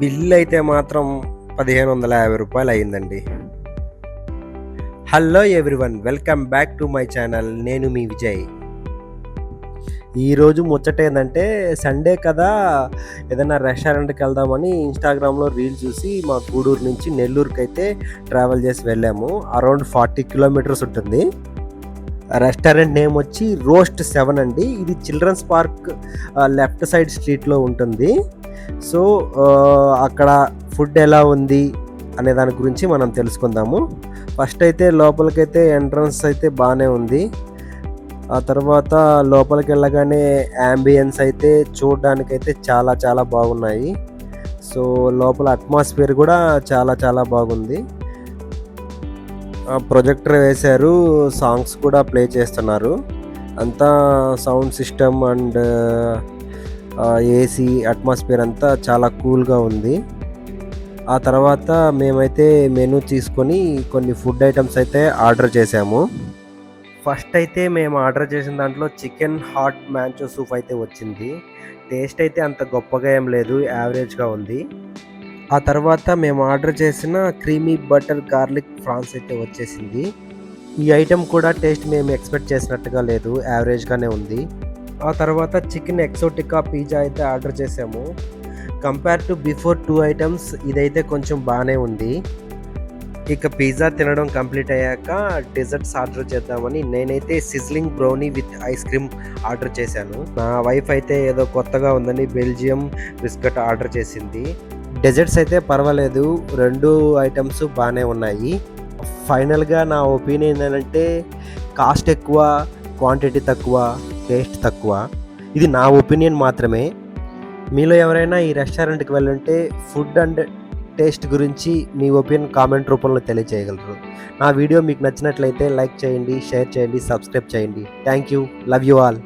Bill అయితే మాత్రం రూ. 1550 అయిందండి. Hello everyone, welcome back to my channel. నేను మీ విజయ్. ఈరోజు ముచ్చట ఏంటంటే, సండే కదా, ఏదైనా రెస్టారెంట్కి వెళ్దామని ఇన్స్టాగ్రామ్లో రీల్ చూసి మా గూడూరు నుంచి నెల్లూరుకి అయితే ట్రావెల్ చేసి వెళ్ళాము. అరౌండ్ 40 కిలోమీటర్స్ ఉంటుంది. రెస్టారెంట్ నేమ్ వచ్చి రోస్ట్ 7 అండి. ఇది చిల్డ్రన్స్ పార్క్ లెఫ్ట్ సైడ్ స్ట్రీట్లో ఉంటుంది. సో అక్కడ ఫుడ్ ఎలా ఉంది అనే దాని గురించి మనం తెలుసుకుందాము. ఫస్ట్ అయితే లోపలికైతే ఎంట్రన్స్ అయితే బాగానే ఉంది. ఆ తర్వాత లోపలికి వెళ్ళగానే యాంబియన్స్ అయితే చూడడానికైతే చాలా చాలా బాగున్నాయి. సో లోపల అట్మాస్ఫియర్ కూడా చాలా చాలా బాగుంది. ప్రొజెక్టర్ వేశారు, సాంగ్స్ కూడా ప్లే చేస్తున్నారు. అంతా sound system and AC atmosphere అంతా చాలా కూల్గా ఉంది. ఆ తర్వాత మేమైతే మెనూ తీసుకొని కొన్ని ఫుడ్ ఐటమ్స్ అయితే ఆర్డర్ చేసాము. ఫస్ట్ అయితే మేము ఆర్డర్ చేసిన దాంట్లో చికెన్ హాట్ మ్యాంచో సూప్ అయితే వచ్చింది. టేస్ట్ అయితే అంత గొప్పగా ఏం లేదు, యావరేజ్గా ఉంది. ఆ తర్వాత మేము ఆర్డర్ చేసిన క్రీమీ బటర్ గార్లిక్ ఫ్రాన్స్ అయితే వచ్చేసింది. ఈ ఐటెం కూడా టేస్ట్ మేము ఎక్స్పెక్ట్ చేసినట్టుగా లేదు, యావరేజ్గానే ఉంది. ఆ తర్వాత చికెన్ ఎక్సోటికా పిజ్జా అయితే ఆర్డర్ చేసాము. కంపేర్ టు బిఫోర్ 2 ఐటమ్స్ ఇదైతే కొంచెం బాగానే ఉంది. ఇక పిజ్జా తినడం కంప్లీట్ అయ్యాక డెజర్ట్స్ ఆర్డర్ చేద్దామని నేనైతే sizzling brownie with ice cream order చేశాను. నా వైఫ్ అయితే ఏదో కొత్తగా ఉందని బెల్జియం బిస్కెట్ ఆర్డర్ చేసింది. డెజర్ట్స్ అయితే పర్వాలేదు, 2 ఐటమ్స్ బాగానే ఉన్నాయి. ఫైనల్గా నా ఒపీనియన్ ఏంటంటే, కాస్ట్ ఎక్కువ, క్వాంటిటీ తక్కువ, టేస్ట్ తక్కువ. ఇది నా ఒపీనియన్ మాత్రమే. మీలో ఎవరైనా ఈ రెస్టారెంట్కి వెళ్ళుంటే ఫుడ్ అండ్ టేస్ట్ గురించి మీ ఒపీనియన్ కామెంట్ రూపంలో తెలియజేయగలరు. నా వీడియో మీకు నచ్చినట్లయితే లైక్ చేయండి, షేర్ చేయండి, సబ్స్క్రైబ్ చేయండి. Thank you, love you all.